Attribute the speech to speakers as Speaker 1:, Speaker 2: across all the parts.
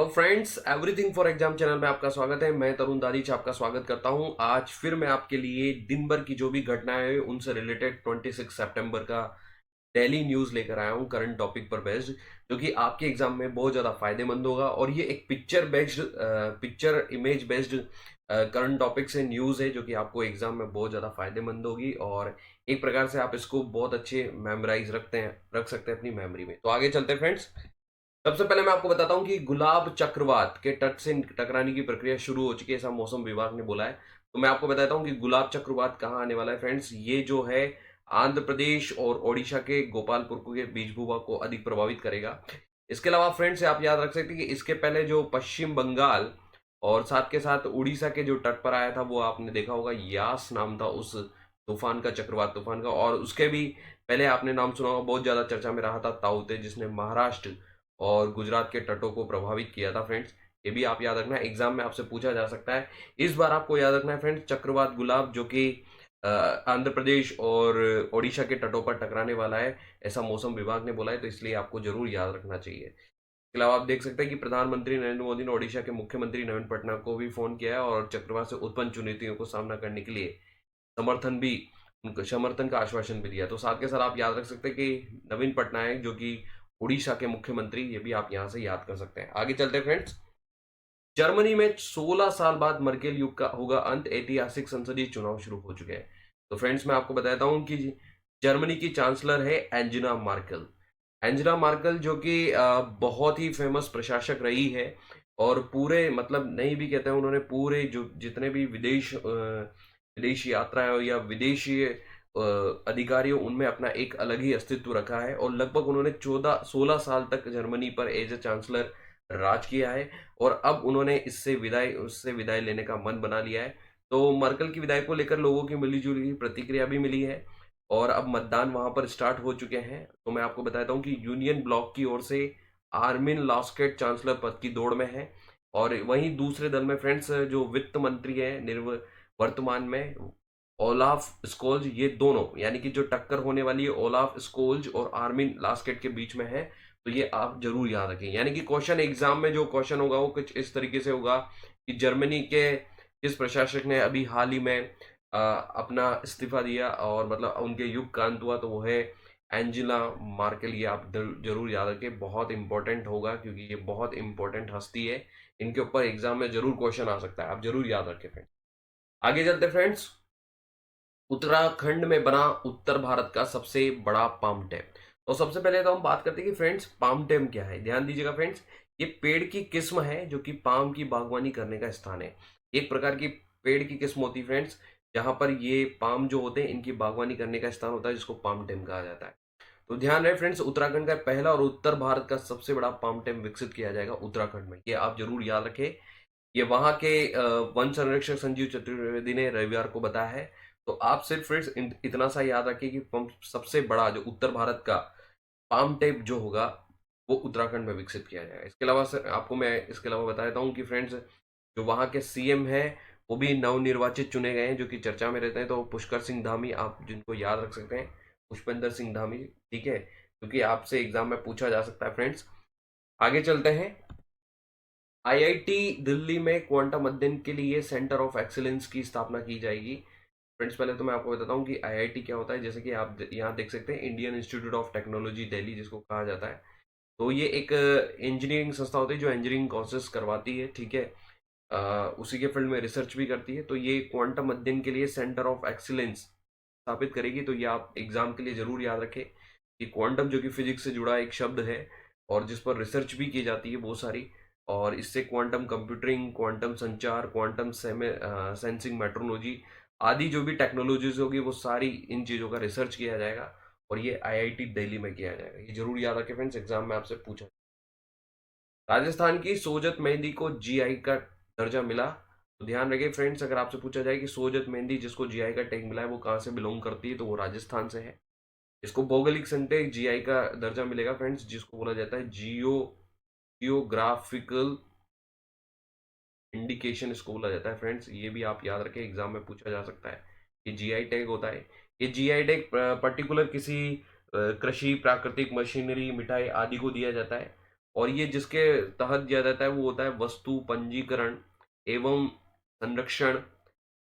Speaker 1: Hello friends, everything for exam channel में आपका स्वागत है। मैं तरुण दादीच आपका स्वागत करता हूं। आज फिर मैं आपके लिए दिन भर की जो भी घटनाएं हैं उनसे रिलेटेड 26 सितंबर का डेली न्यूज लेकर आया हूं, करंट टॉपिक पर बेस्ड, जो कि आपके एग्जाम में बहुत ज्यादा फायदेमंद होगा। और ये एक picture image based current topic से न्यूज है जो कि आपको एग्जाम में बहुत ज्यादा फायदेमंद होगी। और एक प्रकार से आप इसको बहुत अच्छे मेमोराइज रख सकते हैं अपनी मेमोरी में। तो आगे चलते हैं फ्रेंड्स। सबसे पहले मैं आपको बताता हूं कि गुलाब चक्रवात के तट से टकराने की प्रक्रिया शुरू हो चुकी है, ऐसा मौसम विभाग ने बोला है। तो मैं आपको बताता हूं कि गुलाब चक्रवात कहाँ आने वाला है फ्रेंड्स। ये जो है आंध्र प्रदेश और ओडिशा के गोपालपुर के बीच भूभाग को अधिक प्रभावित करेगा। इसके अलावा फ्रेंड्स आप याद रख सकते हैं कि इसके पहले जो पश्चिम बंगाल और साथ के साथ उड़ीसा के जो तट पर आया था वो आपने देखा होगा, यास नाम था उस तूफान का, चक्रवात तूफान का। और उसके भी पहले आपने नाम सुना होगा, बहुत ज्यादा चर्चा में रहा था, ताउते, जिसने महाराष्ट्र और गुजरात के तटों को प्रभावित किया था फ्रेंड्स। ये भी आप याद रखना है, एग्जाम में आपसे पूछा जा सकता है। इस बार आपको याद रखना है फ्रेंड्स, चक्रवात गुलाब जो कि आंध्र प्रदेश और ओडिशा के तटों पर टकराने वाला है, ऐसा मौसम विभाग ने बोला है। तो इसलिए आपको जरूर याद रखना चाहिए। इसके अलावा आप देख सकते हैं कि प्रधानमंत्री नरेंद्र मोदी ने ओडिशा के मुख्यमंत्री नवीन पटनायक को भी फोन किया है और चक्रवात से उत्पन्न चुनौतियों को सामना करने के लिए समर्थन भी उनको समर्थन का आश्वासन भी दिया। तो साथ के साथ आप याद रख सकते हैं कि नवीन पटनायक जो कि उड़ीसा के मुख्यमंत्री, ये भी आप यहां से याद कर सकते हैं। आगे चलते हैं फ्रेंड्स। जर्मनी में 16 साल बाद मर्केल युग का होगा अंत, ऐतिहासिक संसदीय चुनाव शुरू हो चुके हैं। तो फ्रेंड्स मैं आपको बताता हूं कि जर्मनी की चांसलर है एंजेला मार्केल। एंजेला मार्केल जो कि बहुत ही फेमस प्रशासक रही है और पूरे मतलब नहीं भी कहते हैं, उन्होंने पूरे जो जितने भी विदेशी यात्राएं या विदेशी अधिकारियों, उनमें अपना एक अलग ही अस्तित्व रखा है। और लगभग उन्होंने 14-16 साल तक जर्मनी पर एज ए चांसलर राज किया है। और अब उन्होंने उससे विदाई लेने का मन बना लिया है। तो मर्कल की विदाई को लेकर लोगों की मिलीजुली प्रतिक्रिया भी मिली है और अब मतदान वहां पर स्टार्ट हो चुके हैं। तो मैं आपको बताता हूँ कि यूनियन ब्लॉक की ओर से आर्मिन लास्केट चांसलर पद की दौड़ में है। और वहीं दूसरे दल में फ्रेंड्स जो वित्त मंत्री है वर्तमान में, ओलाफ स्कोल्ज, ये दोनों यानी कि जो टक्कर होने वाली है ओलाफ स्कोल्ज और आर्मिन लास्केट के बीच में है। तो ये आप जरूर याद रखें, यानी कि क्वेश्चन एग्जाम में जो क्वेश्चन होगा वो कुछ इस तरीके से होगा कि जर्मनी के किस प्रशासक ने अभी हाल ही में अपना इस्तीफा दिया और मतलब उनके युग का अंत हुआ, तो वो है एंजेला मार्केल। ये आप जरूर याद रखें, बहुत इंपॉर्टेंट होगा क्योंकि ये बहुत इंपॉर्टेंट हस्ती है। इनके ऊपर एग्जाम में जरूर क्वेश्चन आ सकता है, आप जरूर याद रखें फ्रेंड्स। आगे चलते फ्रेंड्स। उत्तराखंड में बना उत्तर भारत का सबसे बड़ा पाम डैम। तो सबसे पहले तो हम बात करते हैं कि फ्रेंड्स पाम डैम क्या है। ध्यान दीजिएगा फ्रेंड्स, ये पेड़ की किस्म है जो कि पाम की बागवानी करने का स्थान है। एक प्रकार की पेड़ की किस्म होती है फ्रेंड्स, जहां पर ये पाम जो होते हैं इनकी बागवानी करने का स्थान होता है, जिसको पाम डैम कहा जाता है। तो ध्यान रहे फ्रेंड्स, उत्तराखंड का पहला और उत्तर भारत का सबसे बड़ा पाम डैम विकसित किया जाएगा उत्तराखंड में, ये आप जरूर याद रखें। ये वहां के वन संरक्षक संजीव चतुर्वेदी ने रविवार को बताया है। तो आप सिर्फ फ्रेंड्स इतना सा याद रखिए कि सबसे बड़ा जो उत्तर भारत का पाम टेप जो होगा वो उत्तराखंड में विकसित किया जाएगा। इसके अलावा सर आपको मैं इसके अलावा बता देता हूँ कि फ्रेंड्स जो वहाँ के सीएम है वो भी नवनिर्वाचित चुने गए हैं, जो कि चर्चा में रहते हैं। तो पुष्कर सिंह धामी, आप जिनको याद रख सकते हैं, पुष्पेंद्र सिंह धामी, ठीक है, क्योंकि आपसे एग्जाम में पूछा जा सकता है फ्रेंड्स। आगे चलते हैं। आईआईटी दिल्ली में क्वांटम अध्ययन के लिए सेंटर ऑफ एक्सीलेंस की स्थापना की जाएगी। फ्रेंड्स पहले तो मैं आपको बताता हूँ कि आईआईटी क्या होता है। जैसे कि आप यहाँ देख सकते हैं, Indian institute of technology Delhi जिसको कहा जाता है। तो ये एक इंजीनियरिंग संस्था होती है जो इंजीनियरिंग कोर्सेज करवाती है, ठीक है, उसी के फील्ड में रिसर्च भी करती है। तो ये क्वांटम अध्ययन के लिए सेंटर ऑफ एक्सीलेंस स्थापित करेगी। तो ये आप एग्जाम के लिए जरूर याद रखें कि क्वांटम जो कि फिजिक्स से जुड़ा एक शब्द है और जिस पर रिसर्च भी की जाती है बहुत सारी। और इससे क्वांटम कंप्यूटरिंग, क्वांटम संचार, क्वांटम सेंसिंग, मेट्रोलॉजी आदि जो भी टेक्नोलॉजीज होगी वो सारी इन चीज़ों का रिसर्च किया जाएगा। और ये आईआईटी दिल्ली में किया जाएगा, ये जरूर याद रखें फ्रेंड्स, एग्जाम में आपसे पूछा। राजस्थान की सोजत मेहंदी को जीआई का दर्जा मिला। तो ध्यान रखिए फ्रेंड्स, अगर आपसे पूछा जाए कि सोजत मेहंदी जिसको जीआई का टैग मिला है वो कहाँ से बिलोंग करती है, तो वो राजस्थान से है। इसको भौगोलिक संकेत जीआई का दर्जा मिलेगा फ्रेंड्स, जिसको बोला जाता है जियोग्राफिकल इंडिकेशन, इसको बोला जाता है फ्रेंड्स। ये भी आप याद रखें, एग्जाम में पूछा जा सकता है। ये जीआई टैग होता है। ये जीआई टैग पर्टिकुलर किसी कृषि, प्राकृतिक मशीनरी, मिठाई आदि को दिया जाता है। और ये जिसके तहत दिया जाता है वो होता है वस्तु पंजीकरण एवं संरक्षण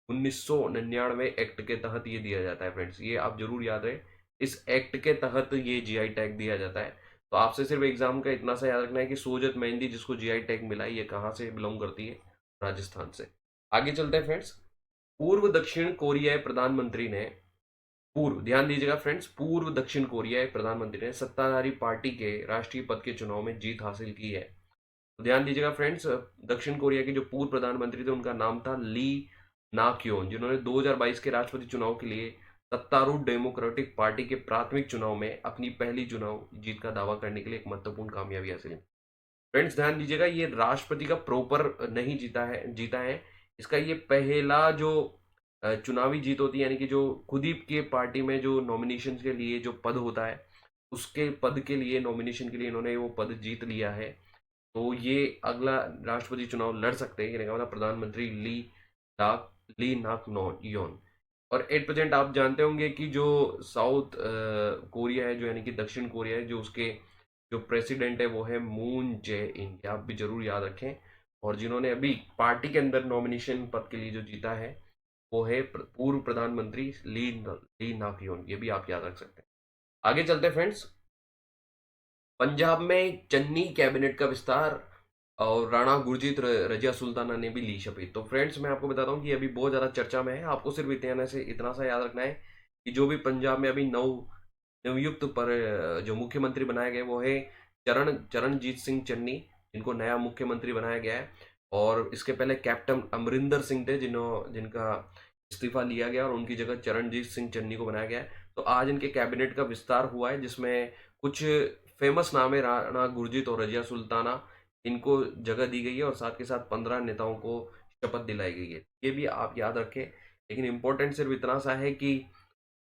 Speaker 1: 1999 एक्ट के तहत ये दिया जाता है फ्रेंड्स। ये आप जरूर याद रहे, इस एक्ट के तहत ये जीआई टैग दिया जाता है। तो आपसे सिर्फ एग्जाम का इतना सा याद रखना है कि सोजत मेहंदी जिसको जीआई टैग मिला है ये कहाँ से बिलोंग करती है, राजस्थान से। आगे चलते हैं फ्रेंड्स। पूर्व दक्षिण कोरियाई प्रधानमंत्री ने, पूर्व ध्यान दीजिएगा फ्रेंड्स, पूर्व दक्षिण कोरियाई प्रधानमंत्री ने सत्ताधारी पार्टी के राष्ट्रीय पद के चुनाव में जीत हासिल की है। तो ध्यान दीजिएगा फ्रेंड्स, दक्षिण कोरिया के जो पूर्व प्रधानमंत्री थे उनका नाम था ली नाक्योन, जिन्होंने 2022 के राष्ट्रपति चुनाव के लिए सत्तारूढ़ डेमोक्रेटिक पार्टी के प्राथमिक चुनाव में अपनी पहली चुनाव जीत का दावा करने के लिए एक महत्वपूर्ण कामयाबी हासिल की। फ्रेंड्स ध्यान दीजिएगा, ये राष्ट्रपति का प्रॉपर नहीं जीता है। इसका ये पहला जो चुनावी जीत होती है, यानी कि जो खुद ही के पार्टी में जो नॉमिनेशन के लिए जो पद होता है उसके पद के लिए नॉमिनेशन के लिए इन्होंने वो पद जीत लिया है। तो ये अगला राष्ट्रपति चुनाव लड़ सकते हैं, मतलब प्रधानमंत्री ली नाक नॉ योन। और एट प्रेजेंट आप जानते होंगे कि जो साउथ कोरिया है, जो यानी कि दक्षिण कोरिया है, जो उसके जो प्रेसिडेंट है वो है मून जे इन, आप भी जरूर याद रखें। और जिन्होंने अभी पार्टी के अंदर नॉमिनेशन पद के लिए जो जीता है वो है पूर्व प्रधानमंत्री ली नाक योन, ये भी आप याद रख सकते हैं। आगे चलते हैं फ्रेंड्स। पंजाब में चन्नी कैबिनेट का विस्तार और राणा गुरजीत रजिया सुल्ताना ने भी ली शपथ। तो फ्रेंड्स मैं आपको बताता हूँ कि अभी बहुत ज़्यादा चर्चा में है। आपको सिर्फ इतना सा याद रखना है कि जो भी पंजाब में अभी नवयुक्त पर जो मुख्यमंत्री बनाए गए वो है चरणजीत सिंह चन्नी, जिनको नया मुख्यमंत्री बनाया गया है। और इसके पहले कैप्टन अमरिंदर सिंह थे जिनका इस्तीफा लिया गया और उनकी जगह चरणजीत सिंह चन्नी को बनाया गया है। तो आज इनके कैबिनेट का विस्तार हुआ है, जिसमें कुछ फेमस नाम है, राणा गुरजीत और रजिया सुल्ताना, इनको जगह दी गई है और साथ के साथ 15 नेताओं को शपथ दिलाई गई है। ये भी आप याद रखें। लेकिन इंपॉर्टेंट सिर्फ इतना सा है कि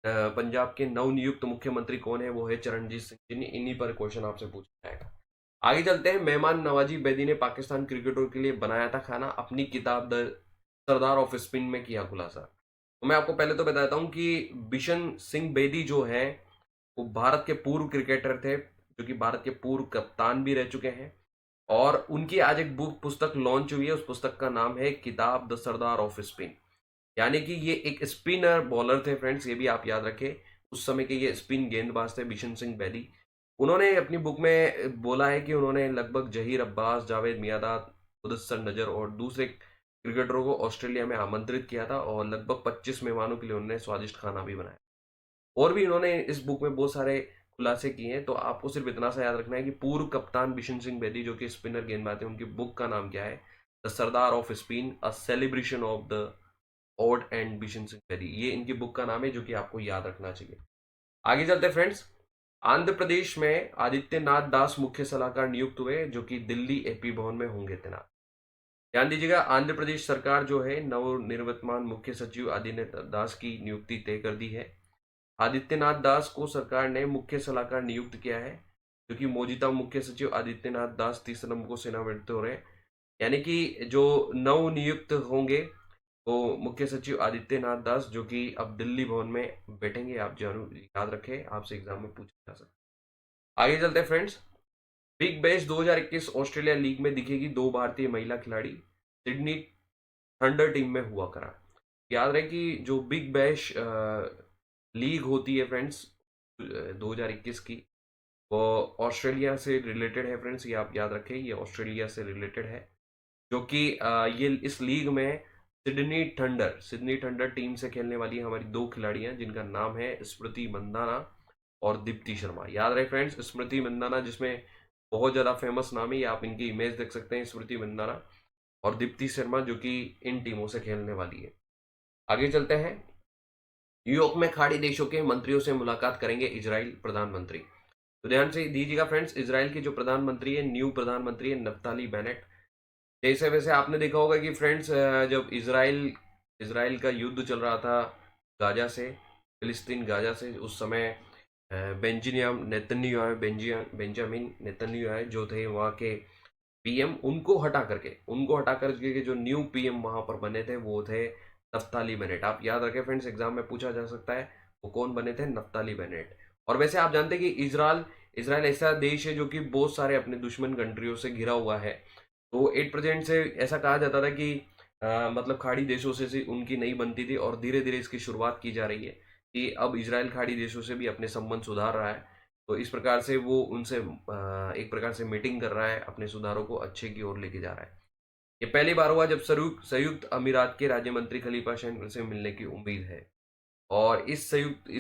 Speaker 1: पंजाब के नवनियुक्त मुख्यमंत्री कौन है, वो है चरणजीत सिंह चन्नी। इन्हीं पर क्वेश्चन आपसे पूछा जाएगा। आगे चलते हैं। मेहमान नवाजी बेदी ने पाकिस्तान क्रिकेटरों के लिए बनाया था खाना, अपनी किताब द सरदार ऑफ स्पिन में किया खुलासा। तो मैं आपको पहले तो बताता हूँ कि बिशन सिंह बेदी जो है वो भारत के पूर्व क्रिकेटर थे, जो कि भारत के पूर्व कप्तान भी रह चुके हैं। और उनकी आज एक बुक पुस्तक लॉन्च हुई है, उस पुस्तक का नाम है किताब द सरदार ऑफ स्पिन। यानी कि ये एक स्पिनर बॉलर थे फ्रेंड्स, ये भी आप याद रखें। उस समय के ये स्पिन गेंदबाज थे बिशन सिंह बेदी। उन्होंने अपनी बुक में बोला है कि उन्होंने लगभग जहीर अब्बास, जावेद मियांदाद, मुदस्सर नजर और दूसरे क्रिकेटरों को ऑस्ट्रेलिया में आमंत्रित किया था और लगभग 25 मेहमानों के लिए उन्होंने स्वादिष्ट खाना भी बनाया। और भी इन्होंने इस बुक में बहुत सारे खुलासे किए हैं। तो आपको सिर्फ इतना सा याद रखना है कि पूर्व कप्तान बिशन सिंह बेदी जो कि स्पिनर गेंदबाज थे, उनकी बुक का नाम क्या है, the Sardar off spin a celebration of the odd and Bishan Singh Bedi. ये इनकी बुक का नाम है, जो कि आपको याद रखना चाहिए। आगे चलते फ्रेंड्स। आंध्र प्रदेश में आदित्यनाथ दास मुख्य सलाहकार नियुक्त हुए, जो कि दिल्ली एपी भवन में होंगे तैनात। ध्यान दीजिएगा, आंध्र प्रदेश सरकार जो है नवनिर्वाचित मुख्य सचिव आदित्यनाथ दास की नियुक्ति तय कर दी है। आदित्यनाथ दास को सरकार ने मुख्य सलाहकार नियुक्त किया है, क्योंकि मौजूदा मुख्य सचिव आदित्यनाथ दास 30 नवंबर को सेवानिवृत्त हो रहे हैं। यानी कि जो नव नियुक्त होंगे वो मुख्य सचिव आदित्यनाथ दास, जो कि अब दिल्ली भवन में बैठेंगे। आप जरूर याद रखें, आपसे एग्जाम में पूछा जा सकता है। आगे चलते हैं friends. Big bash 2021 Australia league में दिखेगी 2 भारतीय महिला खिलाड़ी, सिडनी थंडर टीम में हुआ करा। याद रहे कि जो बिग बैश लीग होती है फ्रेंड्स 2021 की, वो ऑस्ट्रेलिया से रिलेटेड है फ्रेंड्स, ये आप याद रखें, ये ऑस्ट्रेलिया से रिलेटेड है। जो कि ये इस लीग में सिडनी थंडर टीम से खेलने वाली हमारी 2 खिलाड़ियां, जिनका नाम है स्मृति मंदाना और दीप्ति शर्मा। याद रहे फ्रेंड्स, स्मृति मंदाना जिसमें बहुत ज़्यादा फेमस नाम है, ये आप इनकी इमेज देख सकते हैं, स्मृति मंदाना, और दीप्ति शर्मा जो कि इन टीमों से खेलने वाली है। आगे चलते हैं। न्यूयॉर्क में खाड़ी देशों के मंत्रियों से मुलाकात करेंगे इजराइल प्रधानमंत्री। तो ध्यान से दीजिएगा फ्रेंड्स, इजराइल के जो प्रधानमंत्री है, न्यू प्रधानमंत्री है नफ्ताली बेनेट। जैसे वैसे आपने देखा होगा कि फ्रेंड्स जब इजराइल का युद्ध चल रहा था गाजा से, फिलिस्तीन गाजा से, उस समय बेंजामिन नेतन्याहू जो थे वहाँ के पीएम, उनको हटा करके जो न्यू पीएम वहाँ पर बने थे वो थे नफ्ताली बेनेट। आप याद रखें फ्रेंड्स, एग्जाम में पूछा जा सकता है वो कौन बने थे, नफ्ताली बेनेट। और वैसे आप जानते हैं कि इसराइल ऐसा देश है जो कि बहुत सारे अपने दुश्मन कंट्रियों से घिरा हुआ है। तो 8% से ऐसा कहा जाता था कि मतलब खाड़ी देशों से उनकी नहीं बनती थी, और धीरे धीरे इसकी शुरुआत की जा रही है कि अब इसराइल खाड़ी देशों से भी अपने संबंध सुधार रहा है। तो इस प्रकार से वो उनसे एक प्रकार से मीटिंग कर रहा है, अपने सुधारों को अच्छे की ओर लेके जा रहा है। ये पहली बार हुआ जब संयुक्त अमीरात के राज्य मंत्री खलीफा शैन से मिलने की उम्मीद है। और इस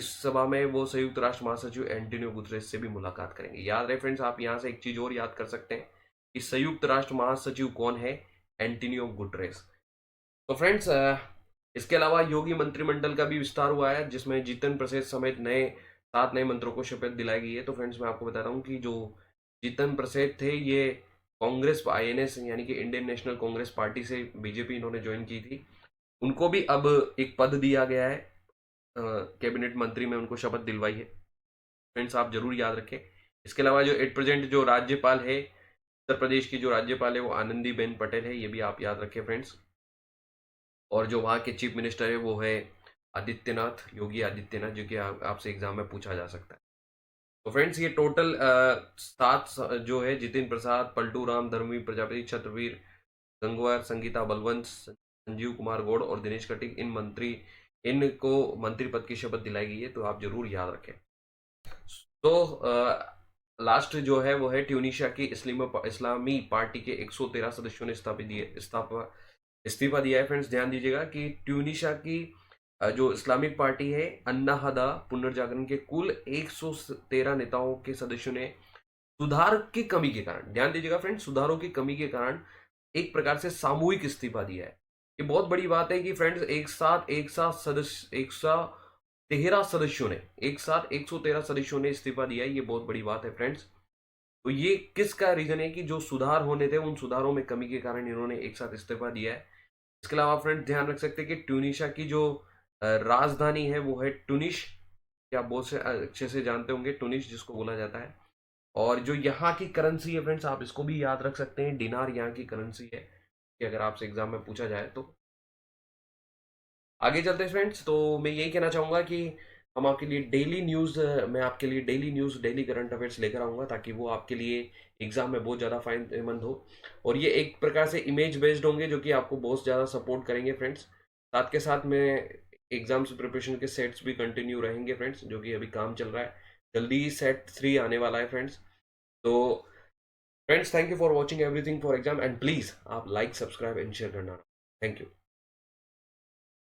Speaker 1: सभा में वो संयुक्त राष्ट्र महासचिव एंटोनियो गुतरेस से भी मुलाकात करेंगे। याद रहे फ्रेंड्स, आप यहाँ से एक चीज और याद कर सकते हैं कि संयुक्त राष्ट्र महासचिव कौन है? Antonio Guterres. तो फ्रेंड्स, इसके अलावा योगी मंत्रिमंडल का भी विस्तार हुआ है, जिसमें जितिन प्रसाद समेत 7 नए मंत्रियों को शपथ दिलाई गई है। तो फ्रेंड्स, मैं आपको बताता हूँ कि जो जितिन प्रसाद थे, ये कांग्रेस INS यानी कि इंडियन नेशनल कांग्रेस पार्टी से बीजेपी इन्होंने ज्वाइन की थी। उनको भी अब एक पद दिया गया है, कैबिनेट मंत्री में उनको शपथ दिलवाई है। फ्रेंड्स, आप जरूर याद रखें। इसके अलावा जो 8% जो राज्यपाल है, उत्तर प्रदेश की जो राज्यपाल है वो आनंदीबेन पटेल है, ये भी आप याद रखें फ्रेंड्स। और जो वहाँ के चीफ मिनिस्टर है वो है योगी आदित्यनाथ, जो कि आपसे एग्जाम में पूछा जा सकता है। तो फ्रेंड्स, ये टोटल 7 जो है, जितिन प्रसाद, पलटू राम, धर्मवीर प्रजापति, छत्रवीर गंगवार, संगीता बलवंत, संजीव कुमार गौड़ और दिनेश कटिक, इनको मंत्री पद की शपथ दिलाई गई है। तो आप जरूर याद रखें। तो लास्ट जो है वो है ट्यूनिशिया की इस्लामी पार्टी के 113 सदस्यों ने इस्तीफा दिया है। फ्रेंड्स, ध्यान दीजिएगा कि ट्यूनिशिया की जो इस्लामिक पार्टी है अन्नाहदा पुनर्जागरण के कुल 113 नेताओं के सदस्यों ने सुधार की कमी के कारण, ध्यान दीजिएगा फ्रेंड्स, सुधारों की कमी के कारण एक प्रकार से सामूहिक इस्तीफा दिया है। ये बहुत बड़ी बात है कि फ्रेंड्स, एक साथ 113 सदस्यों ने इस्तीफा दिया है। ये बहुत बड़ी बात है फ्रेंड्स। तो ये किसका रीजन है कि जो सुधार होने थे उन सुधारों में कमी के कारण इन्होंने एक साथ इस्तीफा दिया है। इसके अलावा फ्रेंड्स, ध्यान रख सकते हैं कि ट्यूनिशिया की जो राजधानी है वो है टुनिश, क्या बहुत से अच्छे से जानते होंगे, टुनिश जिसको बोला जाता है। और जो यहाँ की करेंसी है फ्रेंड्स, आप इसको भी याद रख सकते हैं, डिनार यहाँ की करेंसी है, कि अगर आपसे एग्जाम में पूछा जाए तो। आगे चलते हैं फ्रेंड्स, तो मैं यही कहना चाहूंगा कि हम आपके लिए डेली न्यूज़ मैं आपके लिए daily news, daily current affairs लेकर आऊंगा, ताकि वो आपके लिए एग्जाम में बहुत ज़्यादा फायदेमंद हो। और ये एक प्रकार से इमेज बेस्ड होंगे, जो कि आपको बहुत ज़्यादा सपोर्ट करेंगे फ्रेंड्स। साथ के साथ में एग्जाम्स प्रिपरेशन के सेट्स भी कंटिन्यू रहेंगे फ्रेंड्स, जो कि अभी काम चल रहा है। जल्दी ही सेट 3 आने वाला है फ्रेंड्स। तो friends, thank you for watching everything for exam, and please आप लाइक, सब्सक्राइब एंड शेयर करना। Thank you.